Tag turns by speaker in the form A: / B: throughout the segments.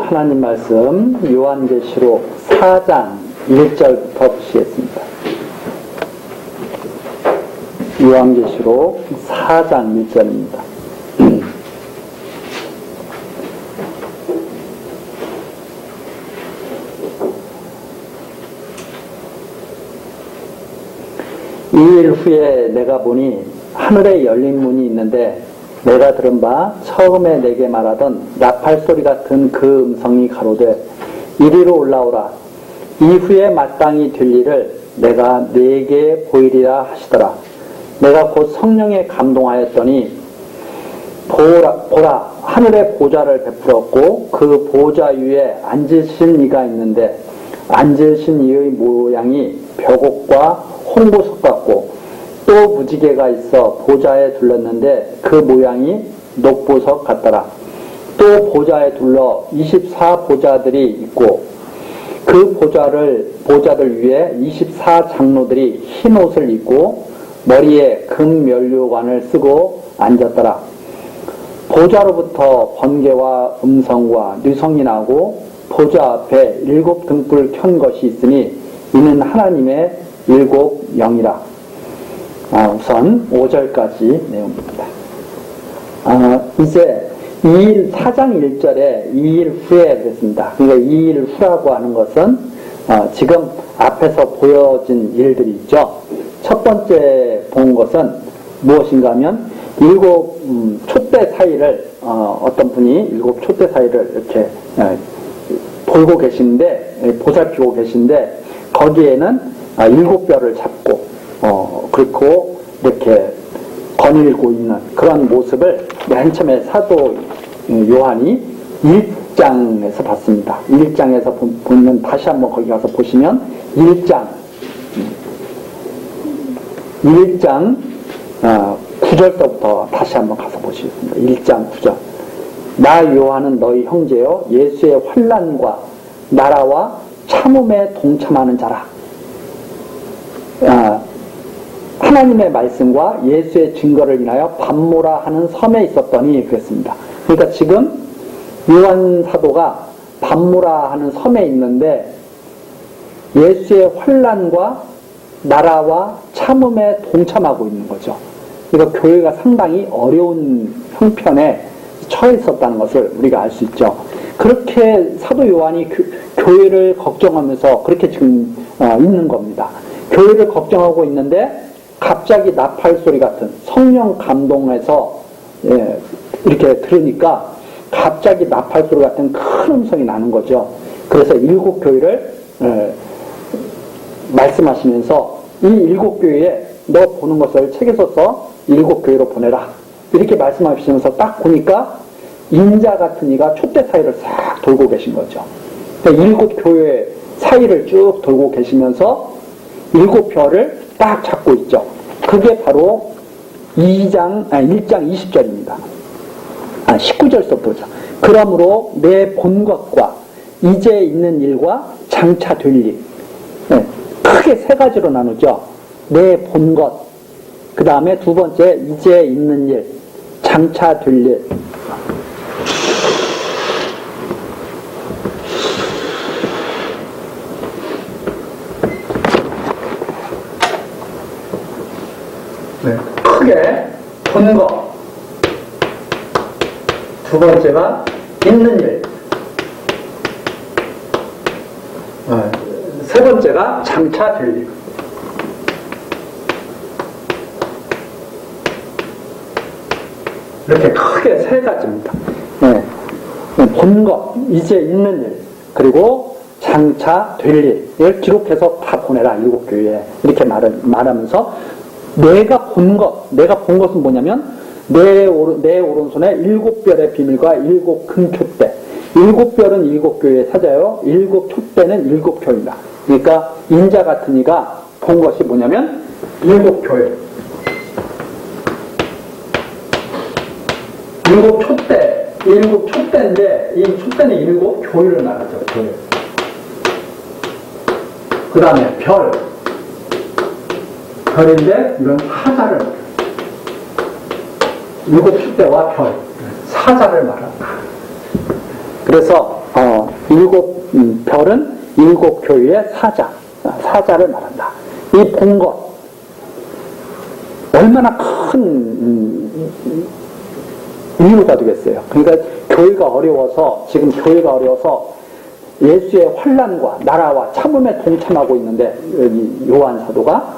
A: 하나님 말씀 요한계시록 4장 1절부터 보시겠습니다. 요한계시록 4장 1절입니다. 이일 후에 내가 보니 하늘에 열린 문이 있는데 내가 들은 바 처음에 내게 말하던 나팔 소리 같은 그 음성이 가로되 이리로 올라오라. 이후에 마땅히 될 일을 내가 네게 보이리라 하시더라. 내가 곧 성령에 감동하였더니 보라 하늘에 보좌를 베풀었고 그 보좌 위에 앉으신 이가 있는데 앉으신 이의 모양이 벽옥과 홍보석 같고 또 무지개가 있어 보좌에 둘렀는데 그 모양이 녹보석 같더라. 또 보좌에 둘러 24보좌들이 있고 그 보좌들 위에 24장로들이 흰 옷을 입고 머리에 금면류관을 쓰고 앉았더라. 보좌로부터 번개와 음성과 류성이 나고 보좌 앞에 7등불 켠 것이 있으니 이는 하나님의 7 영이라. 우선 5절까지 내용입니다. 이제 2일 4장 1절에 2일 후에 그랬습니다. 그러니까 2일 후라고 하는 것은 지금 앞에서 보여진 일들이 있죠. 첫 번째 본 것은 무엇인가 하면 7 촛대 사이를 어떤 분이 7 촛대 사이를 이렇게 돌고 계시는데 보살피고 계신데 거기에는 7뼈를 잡고 그렇고 이렇게 거닐고 있는 그런 모습을 맨 처음에 사도 요한이 1장에서 봤습니다. 1장에서 보면 다시 한번 거기 가서 보시면 1장 9절부터 다시 한번 가서 보시겠습니다. 1장 9절 나 요한은 너희 형제요 예수의 환난과 나라와 참음에 동참하는 자라. 하나님의 말씀과 예수의 증거를 인하여 밤모라 하는 섬에 있었더니 그랬습니다. 그러니까 지금 요한 사도가 밤모라 하는 섬에 있는데 예수의 환난과 나라와 참음에 동참하고 있는 거죠. 그러니까 교회가 상당히 어려운 형편에 처해 있었다는 것을 우리가 알 수 있죠. 그렇게 사도 요한이 교회를 걱정하면서 그렇게 지금 있는 겁니다. 교회를 걱정하고 있는데 갑자기 나팔 소리 같은 성령 감동에서 이렇게 들으니까 갑자기 나팔 소리 같은 큰 음성이 나는 거죠. 그래서 7 교회를 말씀하시면서 이 7 교회에 너 보는 것을 책에 써서 7 교회로 보내라. 이렇게 말씀하시면서 딱 보니까 인자 같은 이가 촛대 사이를 싹 돌고 계신 거죠. 그러니까 7 교회 사이를 쭉 돌고 계시면서 7별을 딱 잡고 있죠. 그게 바로 1장 20절입니다. 19절부터 보자. 그러므로 내 본 것과 이제 있는 일과 장차 될 일. 크게 3가지로 나누죠. 내 본 것. 그 다음에 두 번째, 이제 있는 일. 장차 될 일. 크게 본 것. 두 번째가 있는 일. 세 번째가 장차 될 일. 이렇게 크게 3가지입니다. 본 것, 이제 있는 일, 그리고 장차 될 일. 이걸 기록해서 다 보내라, 7 교회에. 이렇게 말하면서 내가 본 것은 뭐냐면 내 오른손에 7별의 비밀과 7 큰 촛대. 7별은 7 교회의 사자요. 7 촛대는 7 교회입니다. 그러니까 인자 같은 이가 본 것이 뭐냐면 7 교회. 7 촛대. 7 촛대인데 이 촛대는 7 교회를 말하죠. 교회. 그 다음에 별인데 이런 사자를 7 촛대와 별, 사자를 말합니다. 그래서 일곱 별은 일곱 교회의 사자를 말한다. 이 본 것 얼마나 큰 이유가 되겠어요. 그러니까 지금 교회가 어려워서 예수의 환난과 나라와 참음에 동참하고 있는데 요한 사도가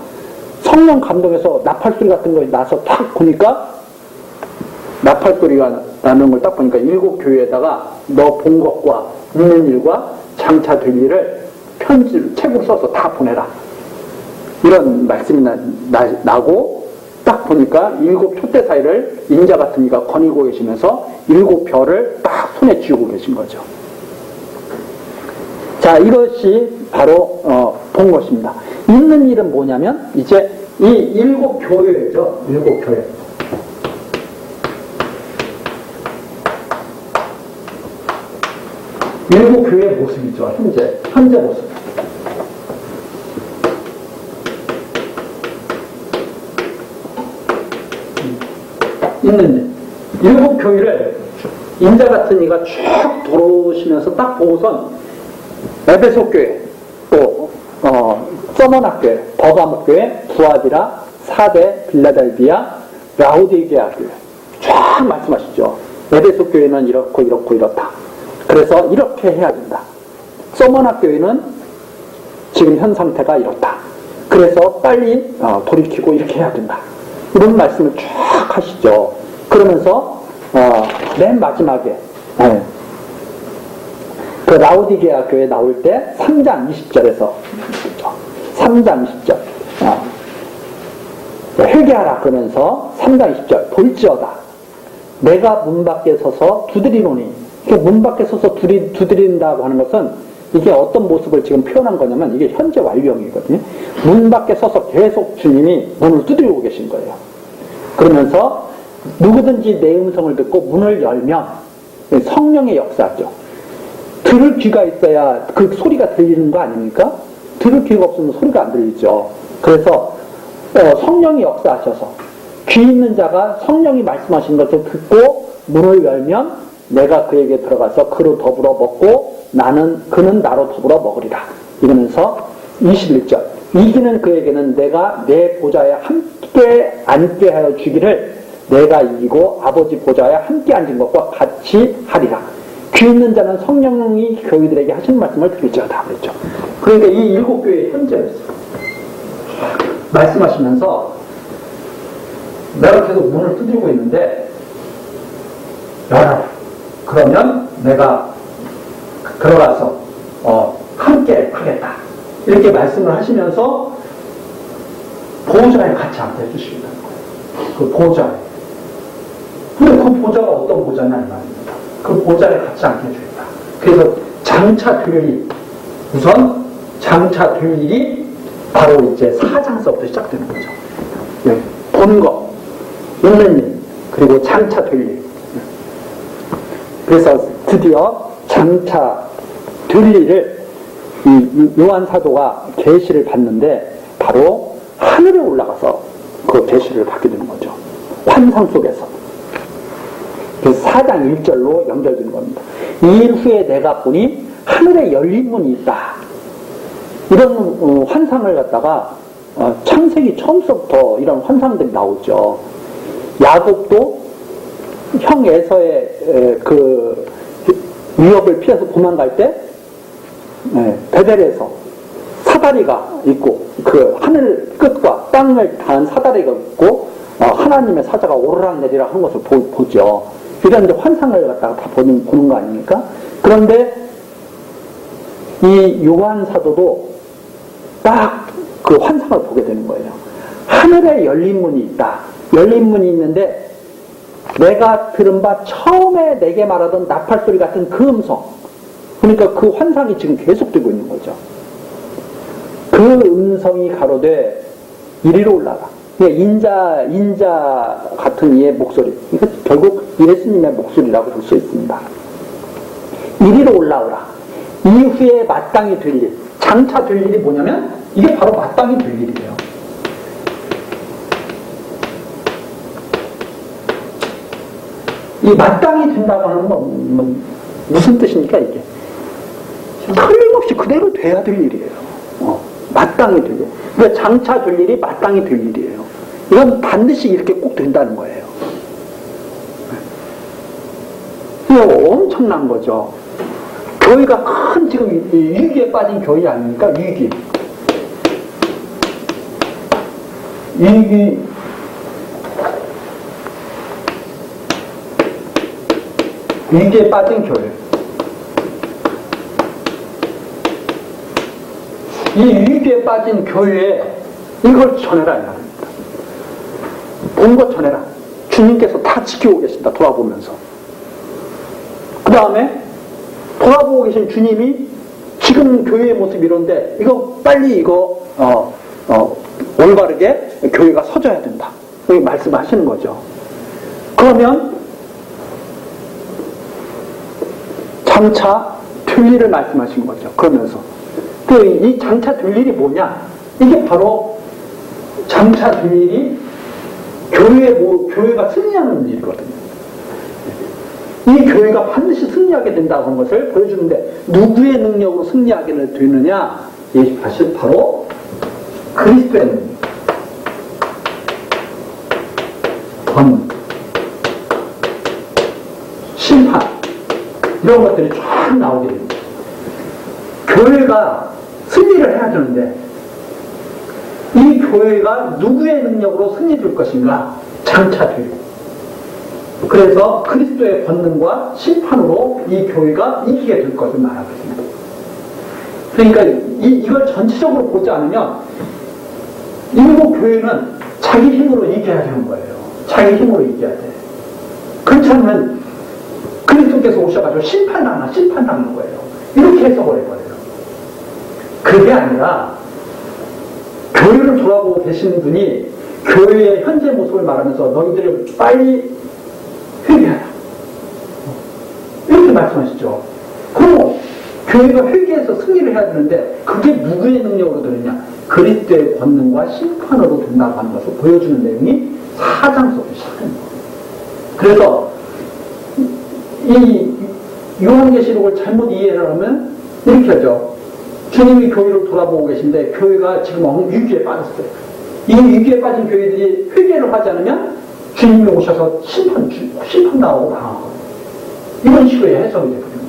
A: 성령 감동해서 나팔소리 같은 거 나서 탁 보니까 나팔소리가 나는 걸 딱 보니까 일곱 교회에다가 너 본 것과 있는 일과 장차 될 일을 책으로 써서 다 보내라. 이런 말씀이 나고 딱 보니까 일곱 촛대 사이를 인자 같은 이가 거니고 계시면서 일곱 별을 딱 손에 쥐고 계신 거죠. 자, 이것이 바로 본 것입니다. 있는 일은 뭐냐면 이제 이 일곱 교회죠. 일곱 교회. 일곱 교회의 모습이죠. 현재 모습. 있는 일. 일곱 교회를 인자 같은 이가 쭉 돌아오시면서 딱 보고선 에베소 교회, 또 서머나 교회, 버가모 교회, 두아디라, 사대, 빌라델비아, 라우디게아 교회 쫙 말씀하시죠. 에베소 교회는 이렇고 이렇다. 그래서 이렇게 해야 된다. 서머나 교회는 지금 현 상태가 이렇다. 그래서 빨리 돌이키고 이렇게 해야 된다. 이런 말씀을 쫙 하시죠. 그러면서 맨 마지막에 그 라우디게아 교회 나올 때 3장 20절에서 3장 20절 회개하라 그러면서 3장 20절 볼지어다 내가 문 밖에 서서 두드리노니. 문 밖에 서서 두드린다고 하는 것은 이게 어떤 모습을 지금 표현한 거냐면 이게 현재 완료형이거든요. 문 밖에 서서 계속 주님이 문을 두드리고 계신 거예요. 그러면서 누구든지 내 음성을 듣고 문을 열면 성령의 역사죠. 들을 귀가 있어야 그 소리가 들리는 거 아닙니까? 들을 귀가 없으면 소리가 안 들리죠. 그래서 성령이 역사하셔서 귀 있는 자가 성령이 말씀하신 것을 듣고 문을 열면 내가 그에게 들어가서 그로 더불어 먹고 그는 나로 더불어 먹으리라. 이러면서 21절 이기는 그에게는 내가 내 보좌에 함께 앉게 하여 주기를 내가 이기고 아버지 보좌에 함께 앉은 것과 같이 하리라. 귀 있는 자는 성령이 교회들에게 하신 말씀을 들을지어다 그랬죠. 그러니까 이 일곱 교회의 현재였어요. 말씀하시면서 내가 계속 문을 두드리고 있는데 열어라. 그러면 내가 들어가서 함께 하겠다. 이렇게 말씀을 하시면서 보좌에 같이 앉게 해주시겠다는 거예요. 그 보좌에. 근데 그 보좌가 어떤 보좌냐 이 말입니다. 그 보좌에 같이 앉게 해주겠다. 그래서 장차 될 일, 우선 장차 될 일이 바로 이제 4장서부터 시작되는 거죠. 네. 본 것, 있는 일, 그리고 장차 될 일. 그래서 드디어 장차 될 일을 이 요한 사도가 계시를 받는데 바로 하늘에 올라가서 그 계시를 받게 되는 거죠. 환상 속에서. 그래서 4장 1절로 연결되는 겁니다. 이 일 후에 내가 보니 하늘에 열린 문이 있다. 이런 환상을 갖다가 창세기 처음서부터 이런 환상들이 나오죠. 야곱도 형 에서의 그 위협을 피해서 도망갈 때 베델에서 사다리가 있고 그 하늘 끝과 땅을 닿은 사다리가 있고 하나님의 사자가 오르락 내리락 하는 것을 보죠. 이런 이제 환상을 갖다가 다 보는 거 아닙니까? 그런데 이 요한 사도도 딱 그 환상을 보게 되는 거예요. 하늘에 열린 문이 있다. 열린 문이 있는데 내가 들은 바 처음에 내게 말하던 나팔소리 같은 그 음성. 그러니까 그 환상이 지금 계속되고 있는 거죠. 그 음성이 가로되 이리로 올라가. 인자 같은 이의 목소리. 이거 결국 예수님의 목소리라고 볼 수 있습니다. 이리로 올라오라. 이후에 마땅히 될 일. 장차 될 일이 뭐냐면 이게 바로 마땅히 될 일이에요. 이 마땅히 된다고 하는 건 무슨 뜻입니까 이게? 틀림없이 그대로 돼야 될 일이에요. 마땅히 될 일. 그러니까 장차 될 일이 마땅히 될 일이에요. 이건 반드시 이렇게 꼭 된다는 거예요. 이거 엄청난 거죠. 교회가 큰 지금 위기에 빠진 교회 아닙니까? 위기에 빠진 교회. 이 위기에 빠진 교회에 이걸 전해라 이 말입니다. 본 것 전해라. 주님께서 다 지키고 계신다. 돌아보면서. 그 다음에 돌아보고 계신 주님이 지금 교회의 모습이 이런데 이거 빨리 이거 올바르게 교회가 서져야 된다. 여기 말씀하시는 거죠. 그러면 장차 될 일을 말씀하신 거죠. 그러면서 이 장차 될 일이 뭐냐? 이게 바로 장차 될 일이 교회가 승리하는 일이거든요. 이 교회가 반드시 승리하게 된다고 하는 것을 보여주는데 누구의 능력으로 승리하게 되느냐? 이 사실 바로 그리스도의 능력. 심판 이런 것들이 쫙 나오게 됩니다. 교회가 승리를 해야 되는데 이 교회가 누구의 능력으로 승리될 것인가? 장차 될. 그래서 그리스도의 권능과 심판으로 이 교회가 이기게 될 것을 말하고 있습니다. 그러니까 이걸 전체적으로 보지 않으면 일부 교회는 자기 힘으로 이겨야 되는 거예요. 자기 힘으로 이겨야 돼. 그렇지 않으면 그리스도께서 오셔가지고 심판당하는 거예요. 이렇게 해석을 해버려요. 그게 아니라 교회를 돌아보고 계시는 분이 교회의 현재 모습을 말하면서 너희들을 빨리 회개하라. 이렇게 말씀하시죠. 그럼 교회가 회개해서 승리를 해야 되는데 그게 누구의 능력으로 되느냐? 그리스도의 권능과 심판으로 된다고 하는 것을 보여주는 내용이 4장 속에 시작합니다. 그래서 이 요한계시록을 잘못 이해를 하면 이렇게 하죠. 주님이 교회를 돌아보고 계신데 교회가 지금 위기에 빠졌어요. 이 위기에 빠진 교회들이 회개를 하지 않으면 주님이 오셔서 심판 나오고 당하고 이런 식으로 해석이 되거든요.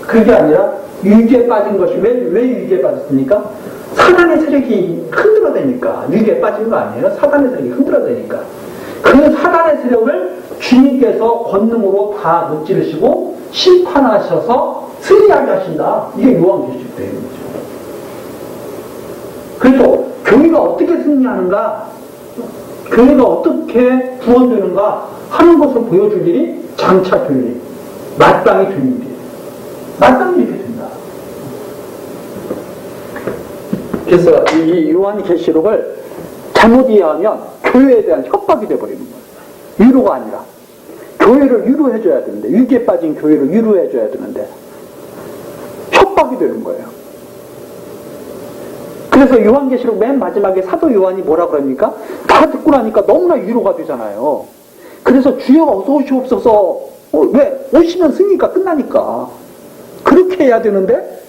A: 그게 아니라 위기에 빠진 것이 왜 위기에 빠졌습니까? 사단의 세력이 흔들어대니까 위기에 빠진 거 아니에요? 사단의 세력이 흔들어대니까 그 사단의 세력을 주님께서 권능으로 다 무찌르시고 심판하셔서 승리하게 하신다. 이게 요한계시록 되는 거죠. 그래서 교회가 어떻게 승리하는가, 교회가 어떻게 구원되는가 하는 것을 보여줄 일이 장차 될 일, 마땅히 될 일이에요. 마땅히 이렇게 된다. 그래서 이 요한계시록을 잘못 이해하면 교회에 대한 협박이 되어버리는 거예요. 위로가 아니라 교회를 위로해줘야 되는데, 위기에 빠진 교회를 위로해줘야 되는데 협박이 되는 거예요. 그래서 요한계시록 맨 마지막에 사도 요한이 뭐라 그럽니까? 다 듣고 나니까 너무나 위로가 되잖아요. 그래서 주여 어서 오시옵소서. 왜? 오시면 승리가 끝나니까. 그렇게 해야 되는데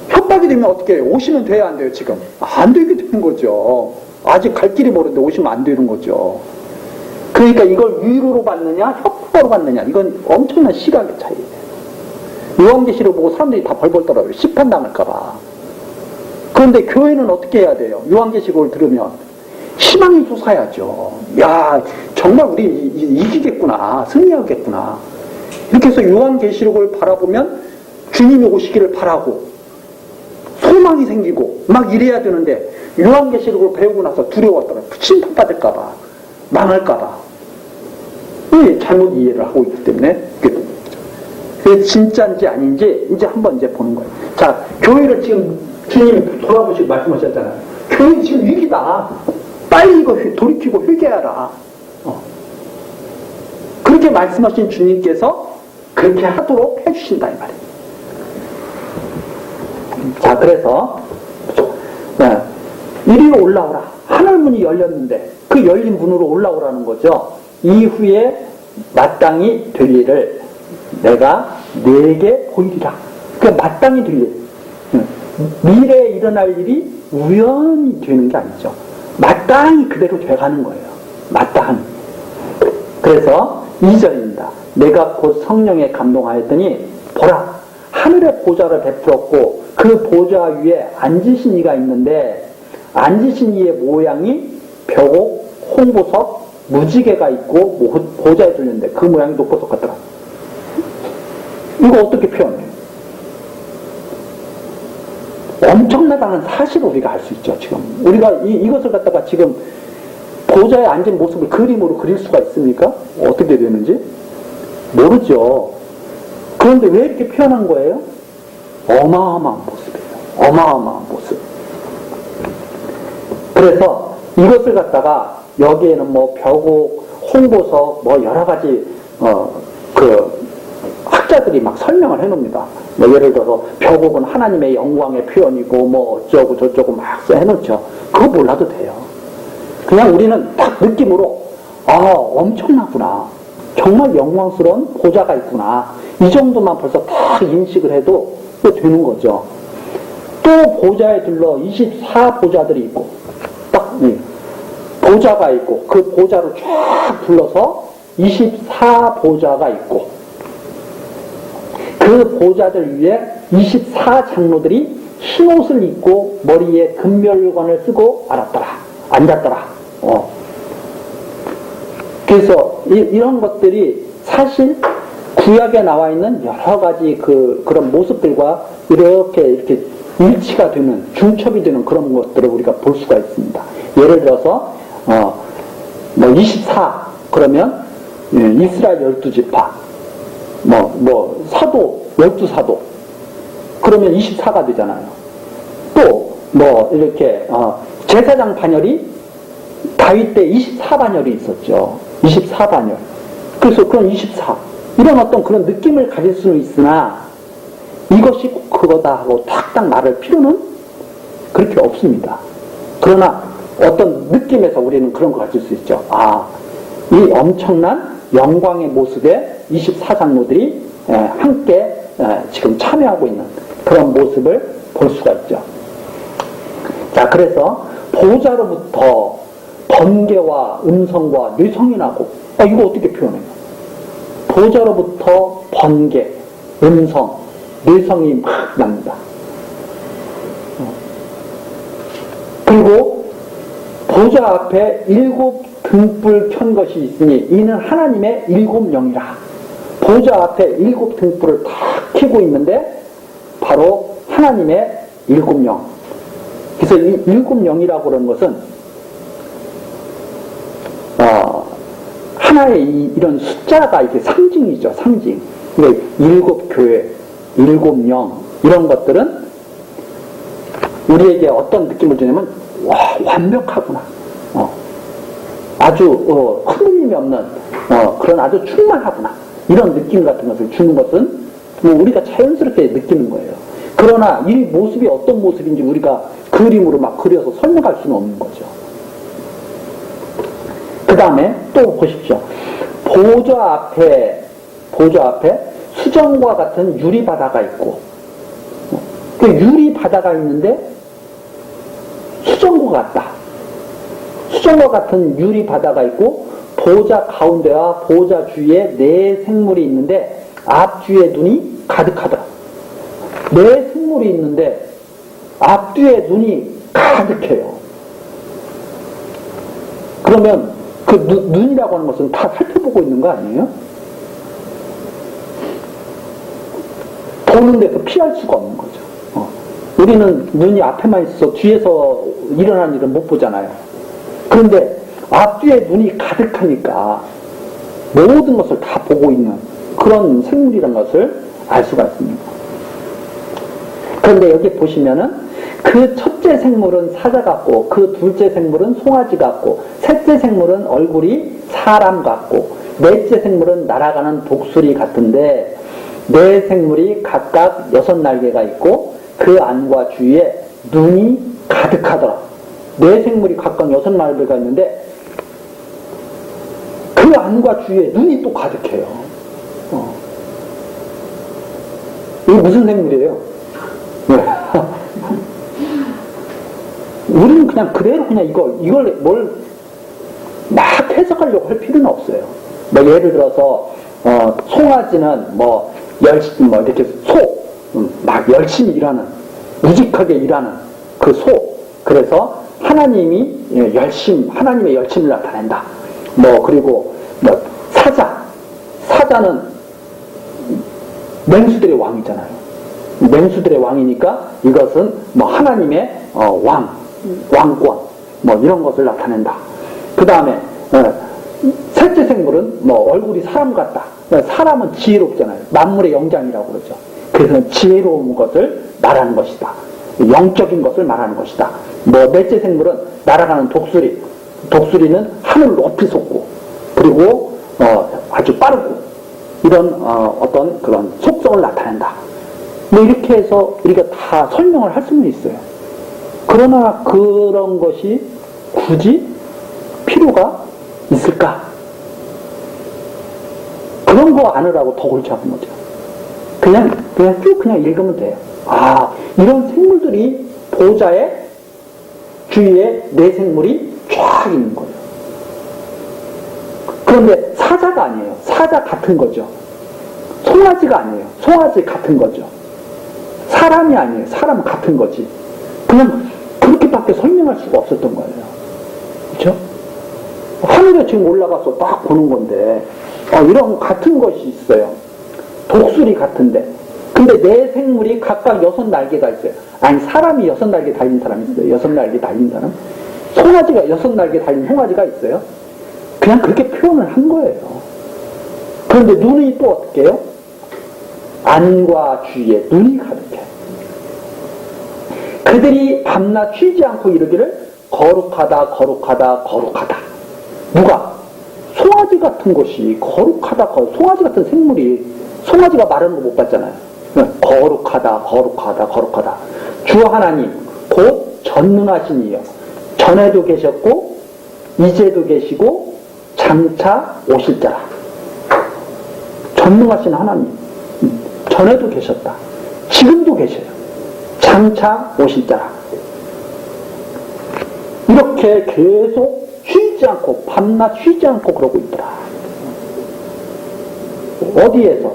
A: 협박이 되면 어떻게 해요? 오시면 돼야 안 돼요, 지금? 안 되게 되는 거죠. 아직 갈 길이 멀은데 오시면 안 되는 거죠. 그러니까 이걸 위로로 받느냐, 협박으로 받느냐, 이건 엄청난 시각의 차이예요. 요한계시록 보고 사람들이 다 벌벌 떨어요. 심판당할까봐. 그런데 교회는 어떻게 해야 돼요? 요한계시록을 들으면 희망이 솟아야죠. 야, 정말 우리 이기겠구나, 승리하겠구나. 이렇게 해서 요한계시록을 바라보면 주님이 오시기를 바라고 소망이 생기고 막 이래야 되는데 요한계시록을 배우고 나서 두려웠더라고요. 심판받을까봐, 망할까봐. 잘못 이해를 하고 있기 때문에 그게 진짜인지 아닌지 이제 한번 이제 보는 거예요. 자, 교회를 지금 주님 돌아보시고 말씀하셨잖아요. 교회 지금 위기다. 빨리 이거 돌이키고 회개하라. 그렇게 말씀하신 주님께서 그렇게 하도록 해주신다 이 말이에요. 자, 그래서 이리로 올라오라. 하늘문이 열렸는데 그 열린 문으로 올라오라는 거죠. 이후에 마땅히 될 일을 내가 내게 보이리라. 그 마땅히 들릴. 미래에 일어날 일이 우연히 되는 게 아니죠. 마땅히 그대로 돼가는 거예요. 마땅히. 그래서 2절입니다. 내가 곧 성령에 감동하였더니 보라 하늘의 보좌를 베풀었고 그 보좌 위에 앉으신 이가 있는데 앉으신 이의 모양이 벽옥, 홍보석, 무지개가 있고 보좌에 들렸는데 그 모양이 녹보석 같더라. 이거 어떻게 표현해요? 엄청나다는 사실을 우리가 알 수 있죠. 지금 우리가 이것을 갖다가 지금 보좌에 앉은 모습을 그림으로 그릴 수가 있습니까? 어떻게 되는지 모르죠. 그런데 왜 이렇게 표현한 거예요? 어마어마한 모습이에요. 어마어마한 모습. 그래서 이것을 갖다가 여기에는 뭐 벽옥, 홍보석, 뭐 여러 가지 학자들이 막 설명을 해놓습니다. 뭐 예를 들어서 벽옥은 하나님의 영광의 표현이고 뭐 어쩌고 저쩌고 막 해놓죠. 그거 몰라도 돼요. 그냥 우리는 딱 느낌으로 엄청나구나. 정말 영광스러운 보좌가 있구나. 이 정도만 벌써 딱 인식을 해도 되는 거죠. 또 보좌에 들러 24보좌들이 있고 딱 보좌가 있고 그 보좌를 쫙 둘러서 24보좌가 있고 그 보좌들 위에 24장로들이 흰옷을 입고 머리에 금멸관을 쓰고 앉았더라. 그래서 이런 것들이 사실 구약에 나와 있는 여러 가지 그런 모습들과 이렇게 일치가 되는, 중첩이 되는 그런 것들을 우리가 볼 수가 있습니다. 예를 들어서, 24, 그러면, 이스라엘 12지파, 사도, 12사도, 그러면 24가 되잖아요. 또, 이렇게, 제사장 반열이 다윗 때 24반열이 있었죠. 24반열. 그래서 그런 24. 이런 어떤 그런 느낌을 가질 수는 있으나 이것이 꼭 그거다 하고 탁탁 말할 필요는 그렇게 없습니다. 그러나 어떤 느낌에서 우리는 그런 거 가질 수 있죠. 이 엄청난 영광의 모습에 24장로들이 함께 지금 참여하고 있는 그런 모습을 볼 수가 있죠. 자, 그래서 보좌로부터 번개와 음성과 뇌성이 나고, 이거 어떻게 표현해요? 보좌로부터 번개, 음성, 뇌성이 막 납니다. 그리고 보좌 앞에 7등불 켠 것이 있으니 이는 하나님의 7영이라. 보좌 앞에 7등불을 다 켜고 있는데 바로 하나님의 7영. 그래서 이 7영이라고 그러는 것은 하나의 이런 숫자가 이게 상징이죠, 상징. 그러니까 7교회, 7영, 이런 것들은 우리에게 어떤 느낌을 주냐면, 완벽하구나. 아주, 흔들림이 없는, 그런 아주 충만하구나. 이런 느낌 같은 것을 주는 것은 우리가 자연스럽게 느끼는 거예요. 그러나 이 모습이 어떤 모습인지 우리가 그림으로 막 그려서 설명할 수는 없는 거죠. 그 다음에 또 보십시오. 보좌 앞에 수정과 같은 유리바다가 있고, 그 유리바다가 있는데 수정과 같다. 수정과 같은 유리바다가 있고, 보좌 가운데와 보좌 주위에 4생물이 있는데 앞뒤에 눈이 가득하더라. 4생물이 있는데 앞뒤에 눈이 가득해요. 그러면 그 눈이라고 하는 것은 다 살펴보고 있는 거 아니에요? 보는데도 피할 수가 없는 거죠. 우리는 눈이 앞에만 있어서 뒤에서 일어나는 일은 못 보잖아요. 그런데 앞뒤에 눈이 가득하니까 모든 것을 다 보고 있는 그런 생물이라는 것을 알 수가 있습니다. 그런데 여기 보시면은 그 첫째 생물은 사자 같고, 그 둘째 생물은 송아지 같고, 셋째 생물은 얼굴이 사람 같고, 넷째 생물은 날아가는 독수리 같은데, 네 생물이 각각 6날개가 있고 그 안과 주위에 눈이 가득하더라. 네 생물이 각각 6날개가 있는데 그 안과 주위에 눈이 또 가득해요. 이게 무슨 생물이에요? 네. 우리는 그냥 그대로 그냥 이걸 뭘 막 해석하려고 할 필요는 없어요. 뭐 예를 들어서 송아지는 이렇게 막 열심히 일하는, 우직하게 일하는 그 소. 그래서 하나님의 열심을 나타낸다. 그리고 사자는 맹수들의 왕이잖아요. 맹수들의 왕이니까 이것은 하나님의 왕권 이런 것을 나타낸다. 그 다음에 셋째 생물은 얼굴이 사람 같다. 사람은 지혜롭잖아요. 만물의 영장이라고 그러죠. 그래서 지혜로운 것을 말하는 것이다. 영적인 것을 말하는 것이다. 넷째 생물은 날아가는 독수리. 독수리는 하늘을 높이 솟고, 그리고 아주 빠르고, 이런 어떤 그런 속성을 나타낸다. 이렇게 해서 우리가 다 설명을 할 수는 있어요. 그러나 그런 것이 굳이 필요가 있을까? 그런 거 아느라고 더 골치 아픈 거죠. 그냥 쭉 읽으면 돼요. 이런 생물들이 보좌의 주위에 네 생물이 쫙 있는 거예요. 그런데 사자가 아니에요. 사자 같은 거죠. 송아지가 아니에요. 송아지 같은 거죠. 사람이 아니에요. 사람 같은 거지. 그냥 그렇게밖에 설명할 수가 없었던 거예요. 그렇죠? 하늘에 지금 올라가서 딱 보는 건데 이런 같은 것이 있어요. 독수리 같은데. 근데 네 생물이 각각 6날개가 있어요. 아니, 사람이 6날개 달린 사람이 있어요. 6날개 달린 사람. 송아지가 6날개 달린 송아지가 있어요. 그냥 그렇게 표현을 한 거예요. 그런데 눈이 또 어떻게 해요? 안과 주위에 눈이 가득해. 그들이 밤낮 쉬지 않고 이르기를 거룩하다, 거룩하다, 거룩하다. 누가? 송아지 같은 것이 거룩하다, 송아지 같은 생물이, 송아지가 말하는 거 못 봤잖아요. 거룩하다, 거룩하다, 거룩하다. 주 하나님, 곧 전능하신 이여. 전에도 계셨고, 이제도 계시고, 장차 오실 자라. 전능하신 하나님. 전에도 계셨다. 지금도 계셔요. 장차 오실 자라. 이렇게 계속 쉬지 않고, 밤낮 쉬지 않고 그러고 있더라. 어디에서?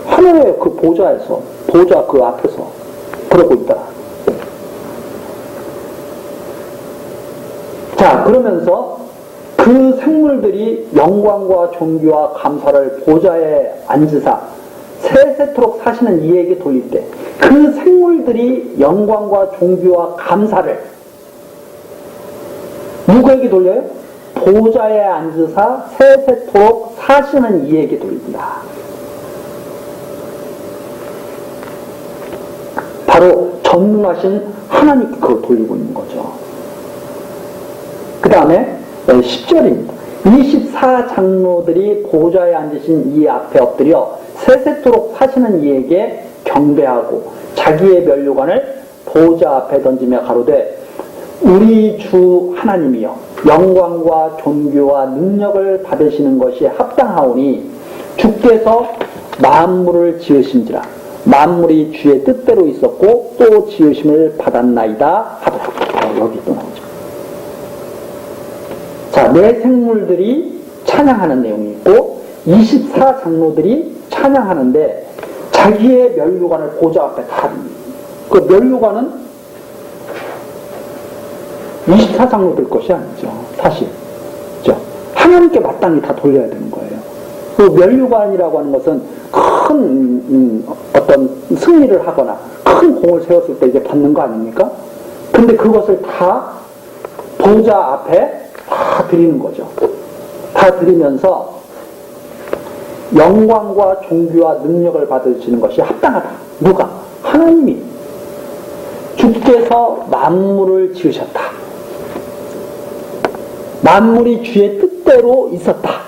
A: 하늘의 그 보좌에서, 보좌 그 앞에서 그러고 있더라. 자, 그러면서 그 생물들이 영광과 존귀와 감사를 보좌에 앉으사 세세토록 사시는 이에게 돌릴 때, 그 생물들이 영광과 존귀와 감사를 누구에게 돌려요? 보좌에 앉으사 세세토록 사시는 이에게 돌린다. 바로 전능하신 하나님께 그걸 돌리고 있는 거죠. 그 다음에 10절입니다. 24장로들이 보좌에 앉으신 이 앞에 엎드려 세세토록 사시는 이에게 경배하고 자기의 면류관을 보좌 앞에 던지며 가로되 우리 주 하나님이여 영광과 존귀와 능력을 받으시는 것이 합당하오니 주께서 만물을 지으신지라 만물이 주의 뜻대로 있었고 또 지으심을 받았나이다 하더라. 여기 또 나오죠. 자, 네 생물들이 찬양하는 내용이 있고 24장로들이 찬양하는데 자기의 면류관을 보좌 앞에 다 그 면류관은 24장로들 것이 아니죠. 사실. 그렇죠? 하나님께 마땅히 다 돌려야 되는 거예요. 그 면류관이라고 하는 것은 큰 어떤 승리를 하거나 큰 공을 세웠을 때 이제 받는 거 아닙니까? 근데 그것을 다 보좌 앞에 다 드리는 거죠. 다 드리면서 영광과 존귀와 능력을 받으시는 것이 합당하다. 누가? 하나님이. 주께서 만물을 지으셨다. 만물이 주의 뜻대로 있었다.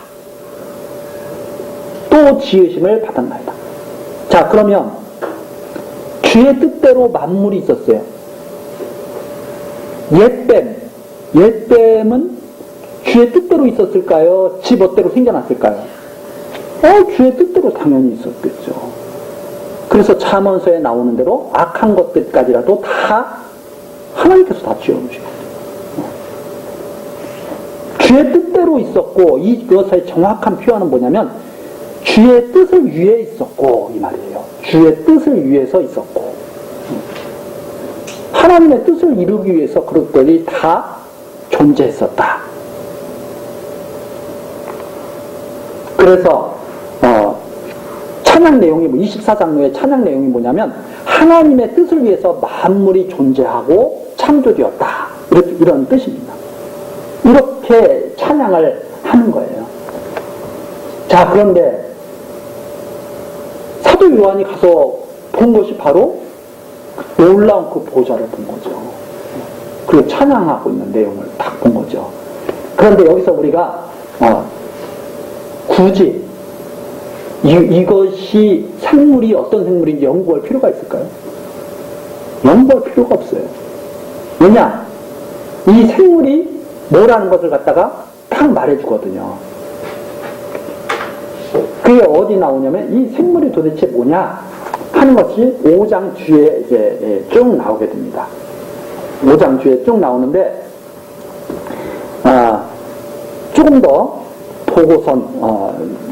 A: 또 지으심을 받았나이다. 자, 그러면 주의 뜻대로 만물이 있었어요. 옛뱀은 주의 뜻대로 있었을까요? 지 멋대로 생겨났을까요? 주의 뜻대로 당연히 있었겠죠. 그래서 잠언서에 나오는 대로 악한 것들까지라도 다 하나님께서 다 지어놓으시고 주의 뜻대로 있었고, 이것의 정확한 표현은 뭐냐면 주의 뜻을 위해 있었고 이 말이에요. 주의 뜻을 위해서 있었고, 하나님의 뜻을 이루기 위해서 그것들이 다 존재했었다. 그래서 찬양 내용이 24장로의 찬양 내용이 뭐냐면 하나님의 뜻을 위해서 만물이 존재하고 창조되었다, 이런 뜻입니다. 이렇게 찬양을 하는 거예요. 자, 그런데 사도 요한이 가서 본 것이 바로 놀라운 그 보좌를 본 거죠. 그리고 찬양하고 있는 내용을 딱 본 거죠. 그런데 여기서 우리가 굳이 이것이 생물이 어떤 생물인지 연구할 필요가 있을까요? 연구할 필요가 없어요. 왜냐? 이 생물이 뭐라는 것을 갖다가 딱 말해주거든요. 그게 어디 나오냐면 이 생물이 도대체 뭐냐 하는 것이 5장 뒤에 이제 쭉 나오게 됩니다. 5장 뒤에 쭉 나오는데 조금 더 보고선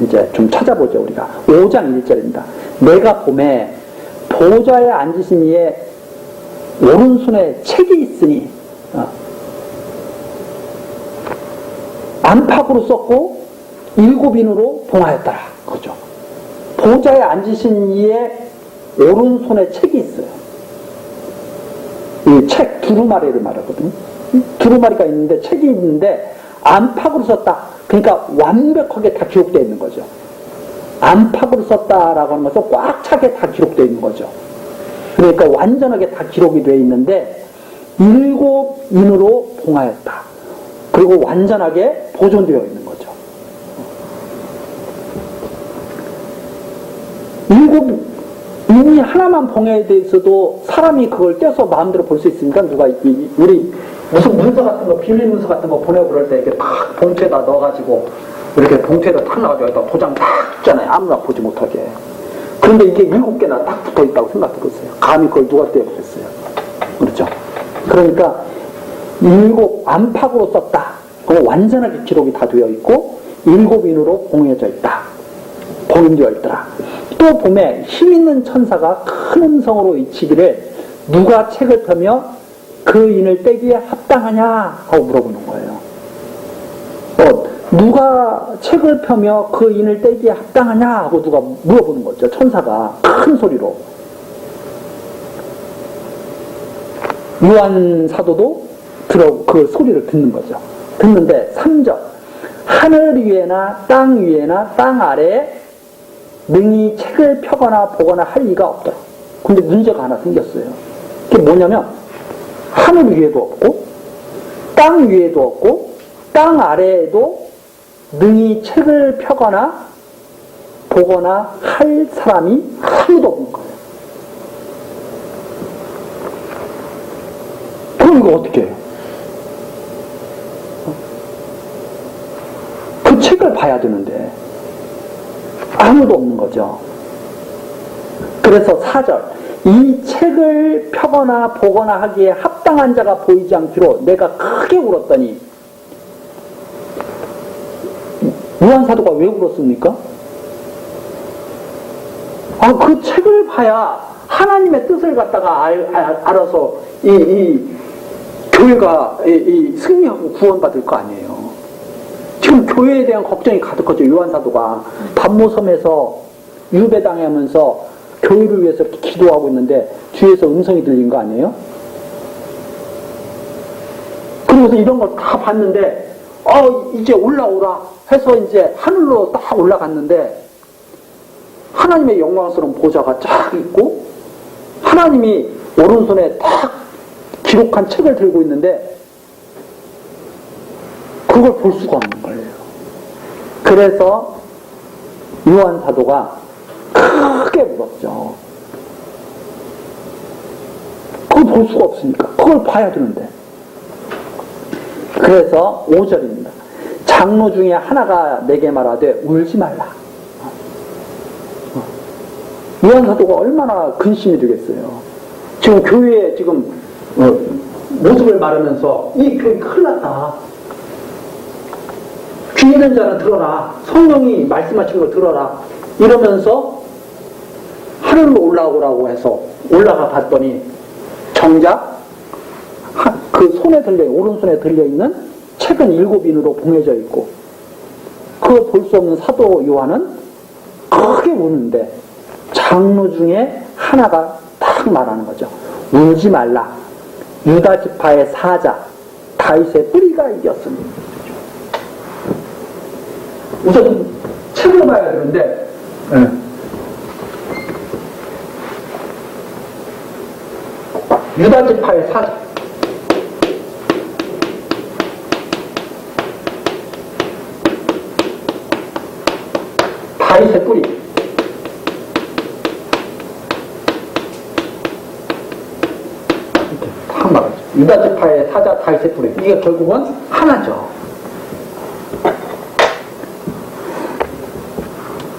A: 이제 좀 찾아보죠. 우리가 5장 1절입니다. 내가 봄에 보좌에 앉으신 이의 오른손에 책이 있으니 안팎으로 썼고 7인으로 봉하였더라. 그죠? 보좌에 앉으신 이의 오른손에 책이 있어요. 이 책 두루마리를 말하거든요. 두루마리가 있는데 책이 있는데 안팎으로 썼다. 그러니까 완벽하게 다 기록되어 있는 거죠. 안팎으로 썼다라고 하는 것은 꽉 차게 다 기록되어 있는 거죠. 그러니까 완전하게 다 기록이 되어 있는데 7인으로 봉하였다. 그리고 완전하게 보존되어 있는 거죠. 7인이 하나만 봉해에 대해서도 사람이 그걸 떼서 마음대로 볼 수 있으니까 누가 우리 무슨 문서 같은 거, 비밀 문서 같은 거 보내고 그럴 때 이렇게 탁 봉투에다 넣어가지고 이렇게 봉투에다 탁 넣어가지고 여기다 도장 탁 줬잖아요. 아무나 보지 못하게. 그런데 이게 7개나 딱 붙어 있다고 생각해보세요. 감히 그걸 누가 떼어보겠어요. 그렇죠? 그러니까 7 안팎으로 썼다. 그럼 완전하게 기록이 다 되어 있고 7인으로 봉해져 있다. 봉인되어 있더라. 또 봄에 힘있는 천사가 큰 음성으로 외치기를 누가 책을 펴며 그 인을 떼기에 합당하냐 하고 물어보는 거예요. 누가 책을 펴며 그 인을 떼기에 합당하냐 하고 누가 물어보는 거죠. 천사가 큰 소리로. 요한 사도도 그 소리를 듣는 거죠. 듣는데 3절 하늘 위에나 땅 위에나 땅 아래에 능히 책을 펴거나 보거나 할 리가 없더라. 근데 문제가 하나 생겼어요. 그게 뭐냐면 하늘 위에도 없고 땅 위에도 없고 땅 아래에도 능히 책을 펴거나 보거나 할 사람이 아무도 없는 거예요. 그럼 이거 어떻게 해요? 그 책을 봐야 되는데 아무도 없는 거죠. 그래서 4절 이 책을 펴거나 보거나 하기에 합당한 자가 보이지 않기로 내가 크게 울었더니 요한 사도가 왜 울었습니까? 그 책을 봐야 하나님의 뜻을 갖다가 알아서 이 교회가 승리하고 구원받을 거 아니에요. 지금 교회에 대한 걱정이 가득하죠. 요한 사도가 반모섬에서 유배당하면서 교회를 위해서 이렇게 기도하고 있는데 뒤에서 음성이 들린 거 아니에요? 그러면서 이런 걸 다 봤는데 이제 올라오라 해서 이제 하늘로 딱 올라갔는데 하나님의 영광스러운 보좌가 쫙 있고 하나님이 오른손에 딱 기록한 책을 들고 있는데 그걸 볼 수가 없는 거예요. 그래서 요한 사도가 크게 울었죠. 그걸 볼 수가 없으니까 그걸 봐야 되는데. 그래서 5절입니다. 장로 중에 하나가 내게 말하되 울지 말라. 요한 사도가 얼마나 근심이 되겠어요. 지금 교회에 지금 모습을 말하면서 이 교회 큰일 났다. 귀 있는 자는 들어라. 성령이 말씀하신 걸 들어라. 이러면서 하늘로 올라오라고 해서 올라가 봤더니 정작 그 손에 오른손에 들려있는 책은 7인으로 봉해져 있고 그거 볼 수 없는 사도 요한은 크게 우는데 장로 중에 하나가 딱 말하는 거죠. 울지 말라. 유다 지파의 사자 다윗의 뿌리가 이겼으니. 우선 책을 봐야 되는데 유다 지파의 사자 다윗의 뿌리. 이렇게 딱 말하죠. 유다 지파의 사자 다윗의 뿌리. 이게 결국은 하나죠.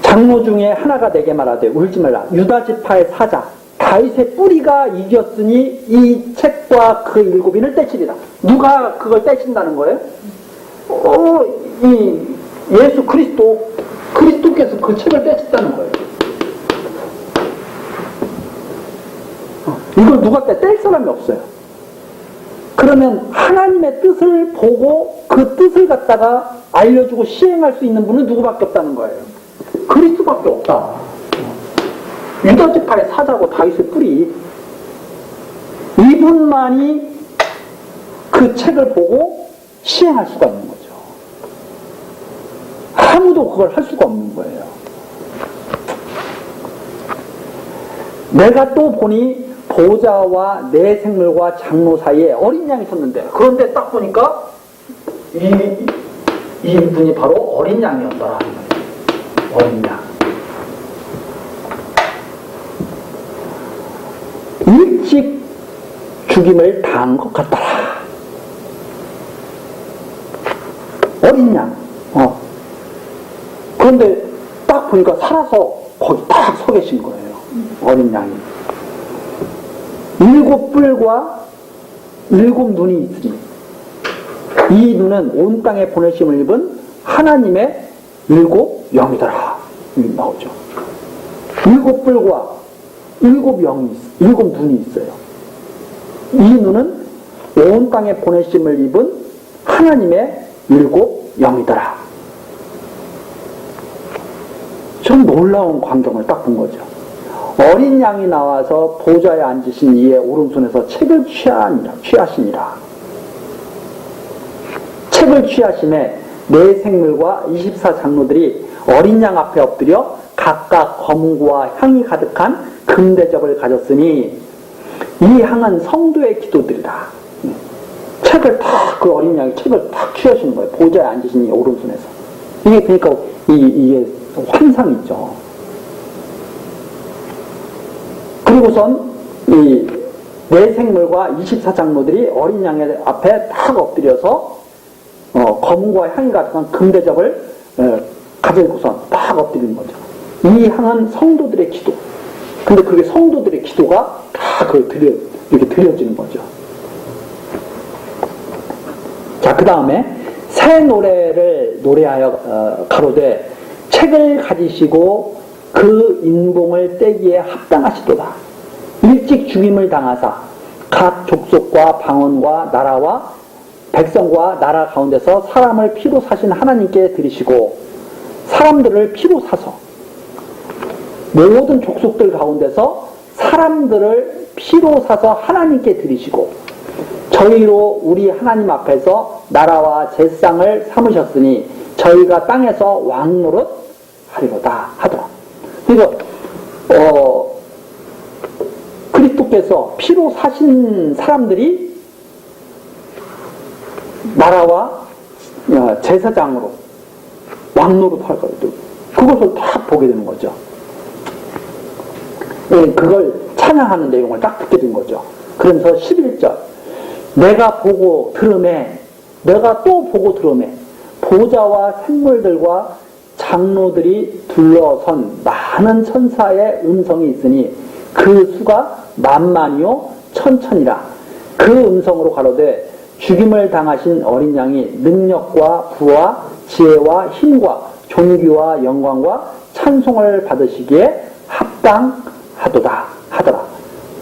A: 장로 중에 하나가 내게 말하되 울지 말라. 유다 지파의 사자 다윗의 뿌리가 이겼으니 이 책과 그 7인을 떼치리라. 누가 그걸 떼친다는 거예요? 이 예수 그리스도께서 그 책을 떼친다는 거예요. 이걸 누가 뗄 사람이 없어요. 그러면 하나님의 뜻을 보고 그 뜻을 갖다가 알려주고 시행할 수 있는 분은 누구밖에 없다는 거예요. 그리스도밖에 없다. 유다 지파의 사자고 다윗의 뿌리, 이분만이 그 책을 보고 시행할 수가 있는 거죠. 아무도 그걸 할 수가 없는 거예요. 내가 또 보니 보좌와 내 생물과 장로 사이에 어린 양이 섰는데, 그런데 딱 보니까 이분이 바로 어린 양이었더라. 어린 양. 일찍 죽임을 당한 것 같더라. 어린 양. 그런데 딱 보니까 살아서 거기 딱 서 계신 거예요. 어린 양이. 7 뿔과 7 눈이 있으니 이 눈은 온 땅에 보내심을 입은 하나님의 7 영이더라. 여기 나오죠. 7 뿔과 7 눈이 있어요. 이 눈은 온 땅에 보내심을 입은 하나님의 7 영이더라. 좀 놀라운 광경을 딱 본 거죠. 어린 양이 나와서 보좌에 앉으신 이의 오른손에서 책을 취하시니라. 책을 취하심에 네 생물과 24장로들이 어린 양 앞에 엎드려 각각 검과 향이 가득한 금대접을 가졌으니 이 향은 성도의 기도들이다. 책을 탁, 그 어린 양이 책을 탁 취하시는 거예요. 보좌에 앉으신 이 오른손에서. 이게 그러니까 이게 환상이죠. 그리고선 이 네 생물과 24장로들이 어린 양의 앞에 탁 엎드려서 검은과 향이 가득한 금대접을 가지고선 딱 엎드리는 거죠. 이 향은 성도들의 기도. 근데 그게 성도들의 기도가 다 이렇게 드려지는 거죠. 자, 그 다음에 새 노래를 노래하여 가로되 책을 가지시고 그 인봉을 떼기에 합당하시도다. 일찍 죽임을 당하사 각 족속과 방언과 나라와 백성과 나라 가운데서 사람을 피로 사신 하나님께 드리시고 사람들을 피로 사서 모든 족속들 가운데서 사람들을 피로 사서 하나님께 드리시고 저희로 우리 하나님 앞에서 나라와 제상을 삼으셨으니 저희가 땅에서 왕노릇 하리로다 하더라. 그래서 그리스도께서 피로 사신 사람들이 나라와 제사장으로 왕노릇 할 거예요. 그것을 딱 보게 되는 거죠. 그걸 찬양하는 내용을 딱 듣게 된 거죠. 그러면서 11절 내가 보고 들음에 내가 또 보고 들음에 보좌와 생물들과 장로들이 둘러선 나 많은 천사의 음성이 있으니 그 수가 만만이요 천천이라. 그 음성으로 가로되 죽임을 당하신 어린 양이 능력과 부와 지혜와 힘과 존귀와 영광과 찬송을 받으시기에 합당하도다 하더라.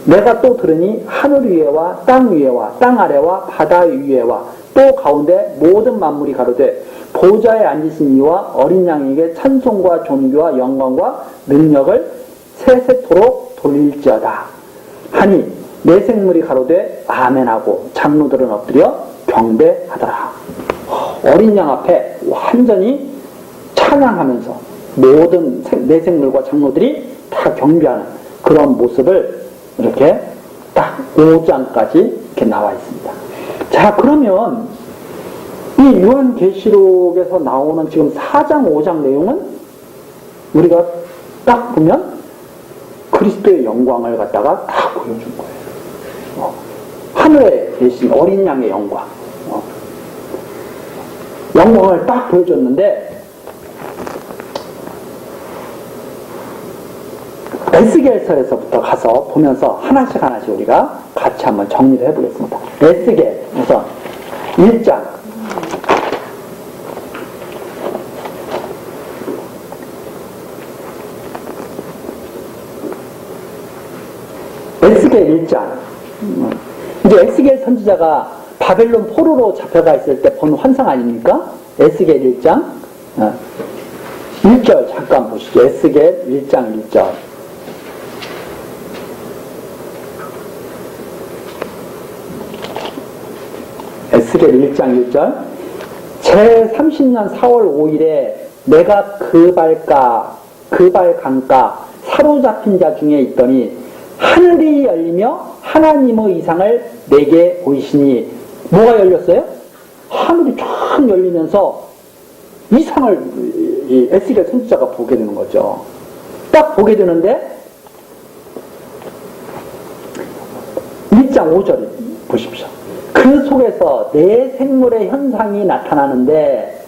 A: 내가 또 들으니 하늘 위에와 땅 위에와 땅 아래와 바다 위에와 또 가운데 모든 만물이 가로되 보좌에 앉으신 이와 어린 양에게 찬송과 존귀와 영광과 능력을 세세토록 돌릴지어다 하니 내 생물이 가로되 아멘하고 장로들은 엎드려 경배하더라. 어린 양 앞에 완전히 찬양하면서 모든 내 생물과 장로들이 다 경배하는 그런 모습을 이렇게 딱 5장까지 이렇게 나와 있습니다. 자, 그러면 이 요한계시록에서 나오는 지금 4장, 5장 내용은 우리가 딱 보면 그리스도의 영광을 갖다가 다 보여준 거예요. 하늘에 계신 어린 양의 영광. 영광을 딱 보여줬는데 에스겔서에서부터 가서 보면서 하나씩 우리가 같이 한번 정리를 해보겠습니다. 에스겔 우선 1장 에스겔 1장 이제 에스겔 선지자가 바벨론 포로로 잡혀가 있을 때 본 환상 아닙니까? 에스겔 1장 1절 잠깐 보시죠. 에스겔 1장 1절 에스겔 1장 1절 제30년 4월 5일에 내가 그발 강가 사로잡힌 자 중에 있더니 하늘이 열리며 하나님의 이상을 내게 보이시니 뭐가 열렸어요? 하늘이 쫙 열리면서 이상을 이 에스겔 선지자가 보게 되는 거죠. 딱 보게 되는데 1장 5절 보십시오. 그 속에서 내 생물의 현상이 나타나는데